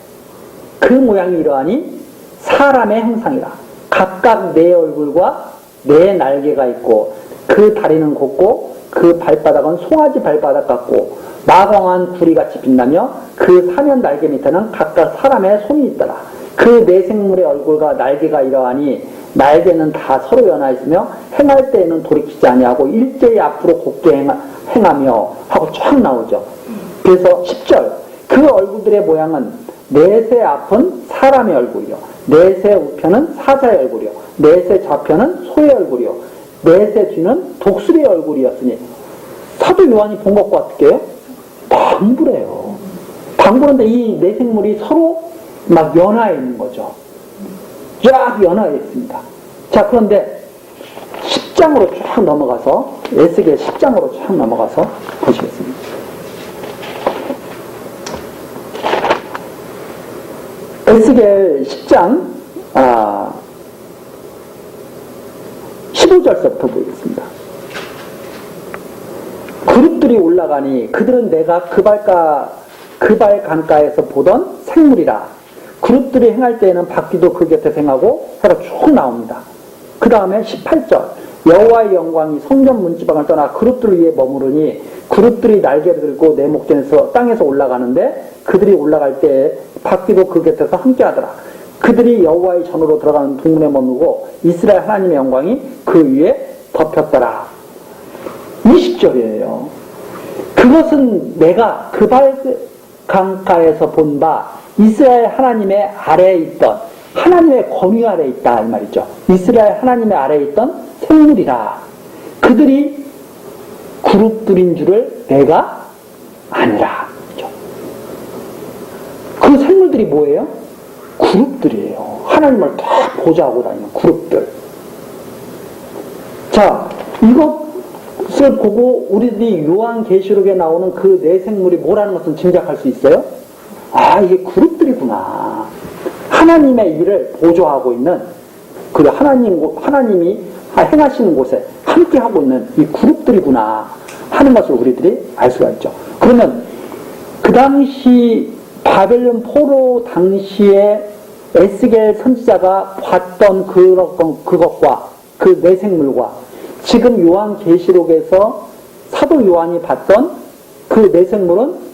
A: 그 모양이 이러하니 사람의 형상이라. 각각 내 얼굴과 내 날개가 있고 그 다리는 곱고 그 발바닥은 송아지 발바닥 같고 마광한 구리같이 빛나며 그 사면 날개 밑에는 각각 사람의 손이 있더라. 그 네 생물의 얼굴과 날개가 이러하니 날개는 다 서로 연하 있으며 행할 때에는 돌이키지 아니하고 일제히 앞으로 곱게 행하며 하고 쫙 나오죠. 그래서 10절 그 얼굴들의 모양은 넷의 앞은 사람의 얼굴이요 넷의 우편은 사자의 얼굴이요 넷의 좌편은 소의 얼굴이요 넷의 뒤는 독수리의 얼굴이었으니 사도 요한이 본 것과 어떻게요? 방불해요. 방불한데 이 네 생물이 서로 막 연하에 있는 거죠. 쫙 연하에 있습니다. 자, 그런데 10장으로 쫙 넘어가서 에스겔 10장으로 쫙 넘어가서 보시겠습니다. 에스겔 10장 15절서부터 보겠습니다. 그룹들이 올라가니 그들은 내가 그발 강가에서 보던 생물이라. 그룹들이 행할 때에는 바퀴도 그 곁에 행하고 해가 쭉 나옵니다. 그 다음에 18절 여호와의 영광이 성전 문지방을 떠나 그룹들 위에 머무르니 그룹들이 날개를 들고 내 목전에서 땅에서 올라가는데 그들이 올라갈 때 바퀴도 그 곁에서 함께하더라. 그들이 여호와의 전으로 들어가는 동문에 머무르고 이스라엘 하나님의 영광이 그 위에 덮였더라. 20절이에요. 그것은 내가 그발 강가에서 본 바 이스라엘 하나님의 아래에 있던 하나님의 권위 아래에 있다 이 말이죠. 이스라엘 하나님의 아래에 있던 생물이라. 그들이 그룹들인 줄을 내가 아니라. 그 생물들이 뭐예요? 그룹들이에요. 하나님을 다 보좌하고 다니는 그룹들. 자, 이것을 보고 우리들이 요한계시록에 나오는 그 네 생물이 뭐라는 것은 짐작할 수 있어요? 아, 이게 그룹들이구나. 하나님의 일을 보좌하고 있는 그 하나님이 행하시는 곳에 함께 하고 있는 이 그룹들이구나 하는 것을 우리들이 알 수가 있죠. 그러면 그 당시 바벨론 포로 당시에 에스겔 선지자가 봤던 그것과 그 내생물과 지금 요한계시록에서 사도 요한이 봤던 그 내생물은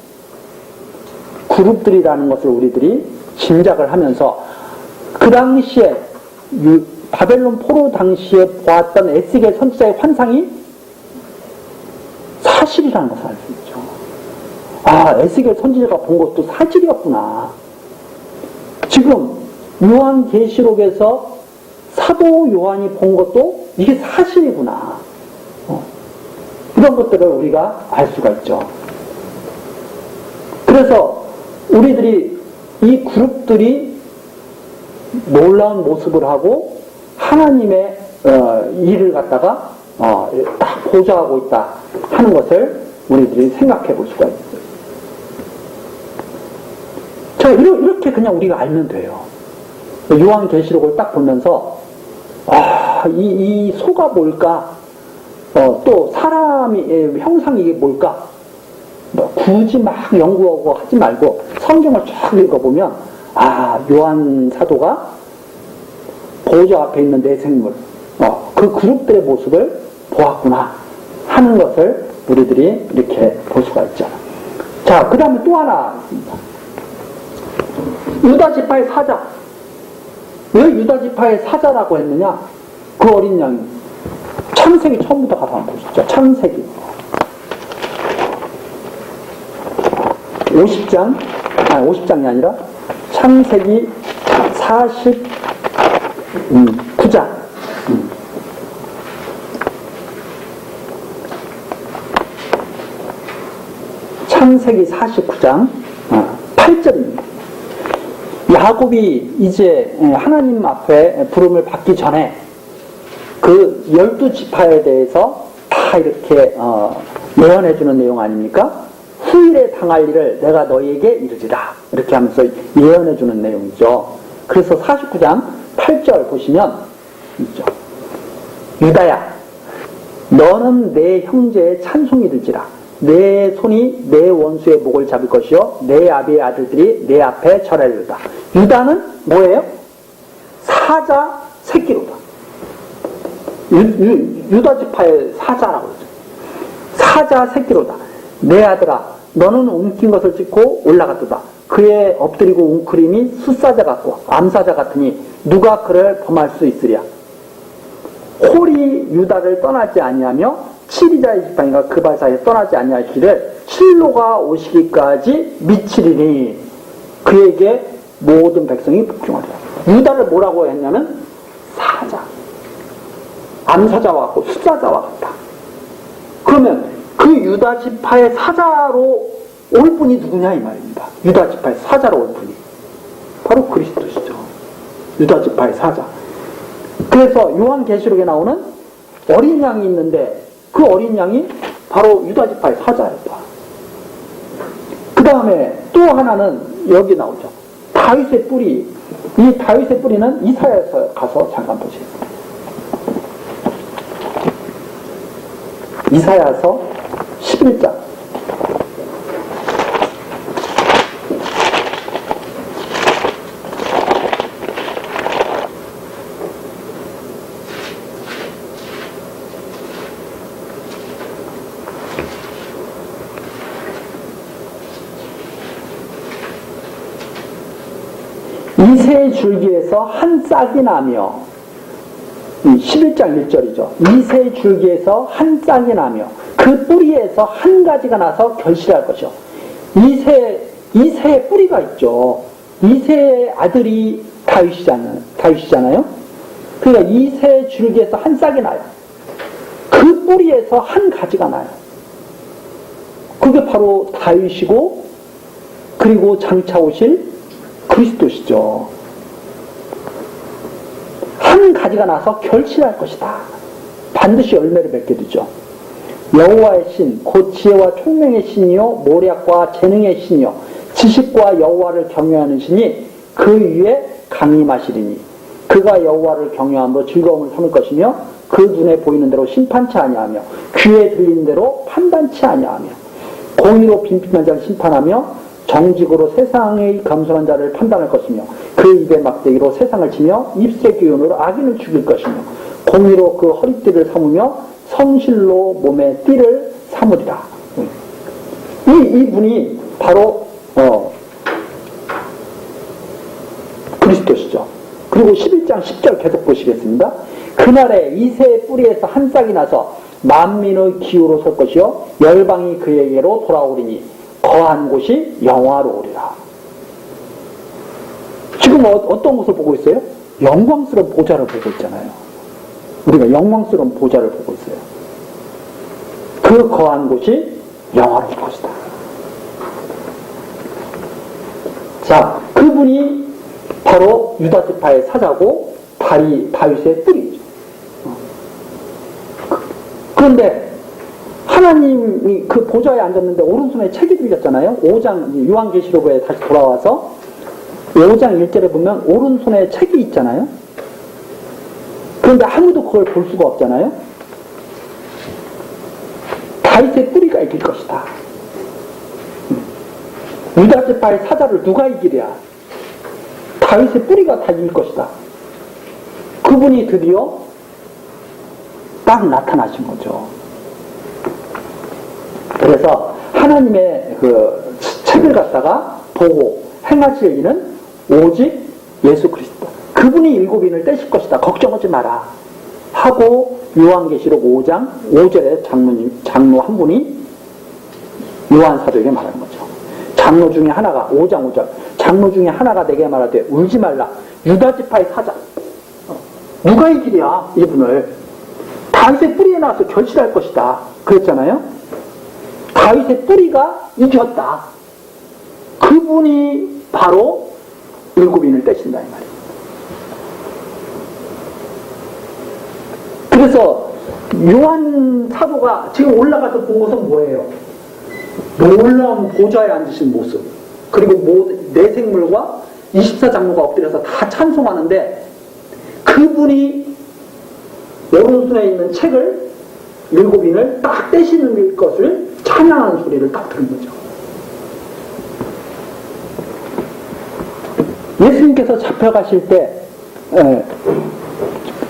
A: 그룹들이라는 것을 우리들이 짐작을 하면서 그 당시에 바벨론 포로 당시에 보았던 에스겔 선지자의 환상이 사실이라는 것을 알 수 있죠. 아, 에스겔 선지자가 본 것도 사실이었구나. 지금 요한계시록에서 사도 요한이 본 것도 이게 사실이구나. 이런 것들을 우리가 알 수가 있죠. 그래서 우리들이 이 그룹들이 놀라운 모습을 하고 하나님의 일을 갖다가 딱 보좌하고 있다 하는 것을 우리들이 생각해 볼 수가 있어요. 자, 이렇게 그냥 우리가 알면 돼요. 요한계시록을 딱 보면서 이 소가 뭘까? 또 사람의 형상이 이게 뭘까? 굳이 막 연구하고 하지 말고 성경을 쫙 읽어보면 요한 사도가 보좌 앞에 있는 내생물 그 그룹들의 모습을 보았구나 하는 것을 우리들이 이렇게 볼 수가 있죠. 자, 그 다음에 또 하나 있습니다. 유다지파의 사자. 왜 유다지파의 사자라고 했느냐? 그 어린 양이 창세기 처음부터 가서 한번 보시죠. 창세기 50장이 아니라 창세기 49장 창세기 49장 8절입니다. 야곱이 이제 하나님 앞에 부름을 받기 전에 그 12지파에 대해서 다 이렇게 예언해주는 내용 아닙니까? 후일에 당할 일을 내가 너희에게 이르리라 이렇게 하면서 예언해주는 내용이죠. 그래서 49장 8절 보시면 있죠. 유다야, 너는 내 형제의 찬송이 들지라. 내 손이 내 원수의 목을 잡을 것이요 내 아비의 아들들이 내 앞에 절하리로다. 유다는 뭐예요? 사자 새끼로다. 유다지파의 사자라고 그러죠. 사자 새끼로다. 내 아들아, 너는 움킨 것을 찍고 올라갔도다. 그의 엎드리고 웅크림이 숫사자 같고 암사자 같으니 누가 그를 범할 수 있으랴. 홀이 유다를 떠나지 아니하며 7이자의 지파인가 그 발 사이에 떠나지 아니할 길을 실로가 오시기까지 미치리니 그에게 모든 백성이 복종하리라. 유다를 뭐라고 했냐면 사자, 암사자와 같고 숫사자와 같다. 그러면 그 유다 지파의 사자로 올 분이 누구냐 이 말입니다. 유다 지파의 사자로 올 분이 바로 그리스도시죠. 유다 지파의 사자. 그래서 요한계시록에 나오는 어린 양이 있는데 그 어린 양이 바로 유다 지파의 사자였다. 그 다음에 또 하나는 여기 나오죠. 다윗의 뿌리. 이 다윗의 뿌리는 이사야에서 가서 잠깐 보시겠습니다. 이사야서 11장. 이새의 줄기에서 한 싹이 나며 11장 1절이죠. 이새의 줄기에서 한 싹이 나며 그 뿌리에서 한 가지가 나서 결실할 것이요. 이새의 뿌리가 있죠. 이새의 아들이 다윗이잖아요. 그러니까 이새의 줄기에서 한 싹이 나요. 그 뿌리에서 한 가지가 나요. 그게 바로 다윗이고 그리고 장차 오실 그리스도시죠. 한 가지가 나서 결실할 것이다. 반드시 열매를 맺게 되죠. 여호와의 신, 곧 지혜와 총명의 신이요 모략과 재능의 신이요 지식과 여호와를 경외하는 신이 그 위에 강림하시리니 그가 여호와를 경외함으로 즐거움을 삼을 것이며 그 눈에 보이는 대로 심판치 아니하며 귀에 들리는 대로 판단치 아니하며 공의로 빈핍한 자를 심판하며 정직으로 세상의 겸손한 자를 판단할 것이며 그 입의 막대기로 세상을 치며 입새 기운으로 악인을 죽일 것이며 공의로 그 허리띠를 삼으며 성실로 몸의 띠를 삼으리라. 이분이 바로 그리스도시죠. 그리고 11장 10절 계속 보시겠습니다. 그날에 이새의 뿌리에서 한 싹이 나서 만민의 기후로 설 것이요 열방이 그에게로 돌아오리니 거한 곳이 영화로우리라. 지금 어떤 것을 보고 있어요? 영광스러운 보좌를 보고 있잖아요. 우리가 영광스러운 보좌를 보고 있어요. 그 거한 곳이 영화로울 것이다. 자, 그분이 바로 유다지파의 사자고 다윗의 뿌리죠. 그런데 하나님이 그 보좌에 앉았는데 오른손에 책이 들렸잖아요. 5장 요한계시록에 다시 돌아와서 5장 1절에 보면 오른손에 책이 있잖아요. 그런데 아무도 그걸 볼 수가 없잖아요. 다윗의 뿌리가 이길 것이다. 유다지파의 사자를 누가 이기랴? 다윗의 뿌리가 다 이길 것이다. 그분이 드디어 딱 나타나신 거죠. 그래서 하나님의 그 책을 갖다가 보고 행하실 일은 오직 예수 그리스도. 그분이 일곱인을 떼실 것이다. 걱정하지 마라. 하고 요한계시록 5장 5절에 장로 한 분이 요한 사도에게 말하는 거죠. 장로 중에 하나가 5장 5절 장로 중에 하나가 내게 말하되 울지 말라. 유다지파의 사자. 누가 이기랴 이분을. 다윗의 뿌리에 나와서 결실할 것이다. 그랬잖아요. 다윗의 뿌리가 이겼다. 그분이 바로 일곱인을 떼신다 이 말이에요. 그래서 요한 사도가 지금 올라가서 본 것은 뭐예요? 놀라운 보좌에 앉으신 모습, 그리고 내생물과 24장로가 엎드려서 다 찬송하는데 그분이 오른손에 있는 책을 일곱인을 딱 떼시는 것을 찬양하는 소리를 딱 들은 거죠. 예수님께서 잡혀가실 때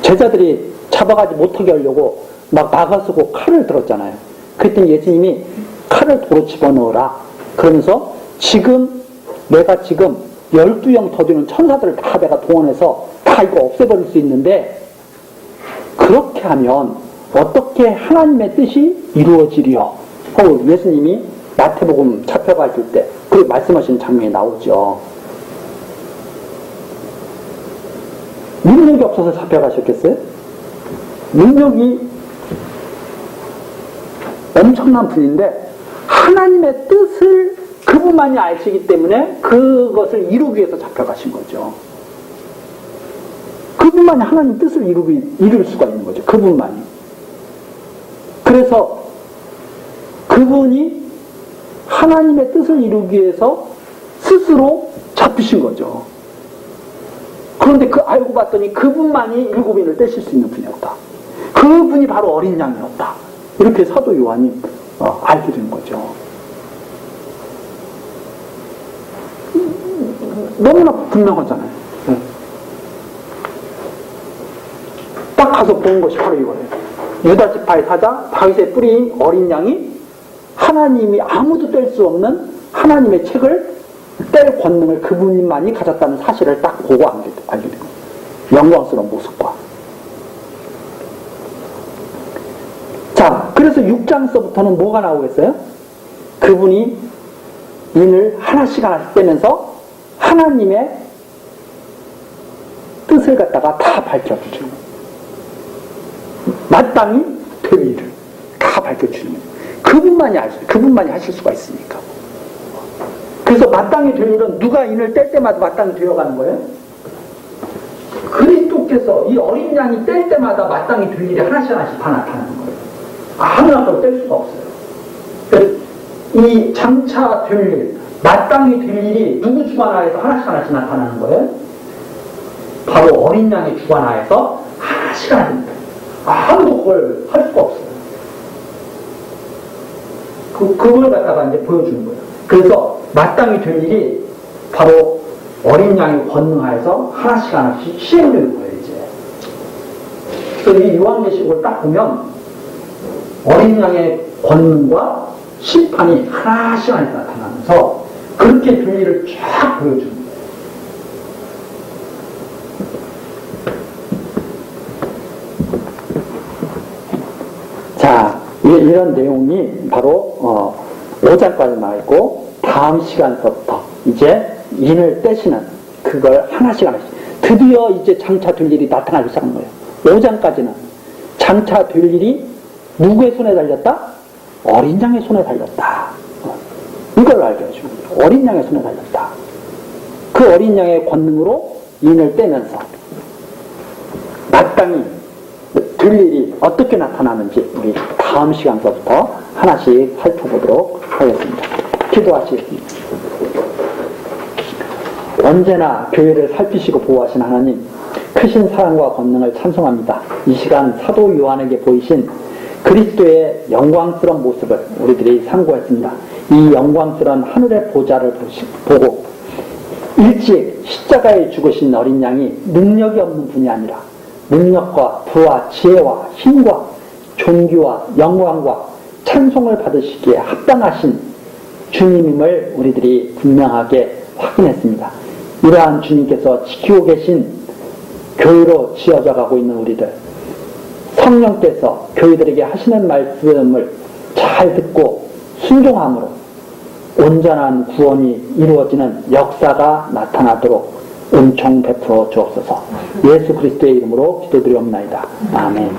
A: 제자들이 잡아가지 못하게 하려고 막 막아서고 칼을 들었잖아요. 그랬더니 예수님이 칼을 도로 집어넣어라. 그러면서 내가 지금 12형 더 되는 천사들을 다 내가 동원해서 다 이거 없애버릴 수 있는데 그렇게 하면 어떻게 하나님의 뜻이 이루어지리요? 예수님이 마태복음 잡혀가실 때 그 말씀하시는 장면이 나오죠. 능력이 없어서 잡혀가셨겠어요? 능력이 엄청난 분인데 하나님의 뜻을 그분만이 아시기 때문에 그것을 이루기 위해서 잡혀가신 거죠. 그분만이 하나님 뜻을 이룰 수가 있는 거죠. 그분만이. 그래서 그분이 하나님의 뜻을 이루기 위해서 스스로 잡히신 거죠. 그런데 알고 봤더니 그분만이 일곱인을 떼실 수 있는 분이었다. 그분이 바로 어린 양이었다. 이렇게 사도 요한이 알게 된 거죠. 너무나 분명하잖아요. 딱 가서 본 것이 바로 이거예요. 유다지파의 사자, 다윗의 뿌리인 어린 양이 하나님이 아무도 뗄 수 없는 하나님의 책을 뗄 권능을 그분만이 가졌다는 사실을 딱 보고 알게 된 거예요. 영광스러운 모습과. 자, 그래서 6장서부터는 뭐가 나오겠어요? 그분이 인을 하나씩 빼면서 하나님의 뜻을 갖다가 다 밝혀주는 거예요. 마땅히 될 일을 다 밝혀주는 거예요. 그분만이 하실 수가 있으니까. 그래서 마땅히 될 일은 누가 인을 뗄 때마다 마땅히 되어가는 거예요? 그리스도께서 이 어린 양이 뗄 때마다 마땅히 될 일이 하나씩 다 나타나는 거예요. 하나도 뗄 수가 없어요. 이 장차 될 일, 마땅히 될 일이 누구 주관하에서 하나씩 나타나는 거예요? 바로 어린 양의 주관하에서 하나씩 아무도 그걸 할 수가 없어요. 그걸 갖다가 이제 보여주는 거예요. 그래서 마땅히 될 일이 바로 어린 양의 권능하에서 하나씩 하나씩 시행되는 거예요, 이제. 그래서 이 요한계시록을 딱 보면 어린 양의 권능과 심판이 하나씩 하나씩 나타나면서 그렇게 될 일을 쫙 보여주는 거예요. 자, 이런 내용이 바로 5장까지 나와 있고 다음 시간서부터 이제 인을 떼시는 그걸 하나씩 하나씩 드디어 이제 장차 될 일이 나타나기 시작한 거예요. 5장까지는 장차 될 일이 누구의 손에 달렸다? 어린 양의 손에 달렸다. 이걸 알게 해주는 거예요. 어린 양의 손에 달렸다. 그 어린 양의 권능으로 인을 떼면서 마땅히 될 일이 어떻게 나타나는지 우리 다음 시간서부터 하나씩 살펴보도록 하겠습니다. 기도하시겠습니다. 언제나 교회를 살피시고 보호하신 하나님, 크신 사랑과 권능을 찬송합니다. 이 시간 사도 요한에게 보이신 그리스도의 영광스러운 모습을 우리들이 상고했습니다. 이 영광스러운 하늘의 보좌를 보고 일찍 십자가에 죽으신 어린 양이 능력이 없는 분이 아니라 능력과 부와 지혜와 힘과 존귀와 영광과 찬송을 받으시기에 합당하신 주님임을 우리들이 분명하게 확인했습니다. 이러한 주님께서 지키고 계신 교회로 지어져 가고 있는 우리들, 성령께서 교회들에게 하시는 말씀을 잘 듣고 순종함으로 온전한 구원이 이루어지는 역사가 나타나도록 은총 베풀어 주옵소서. 예수 그리스도의 이름으로 기도드리옵나이다. 아멘.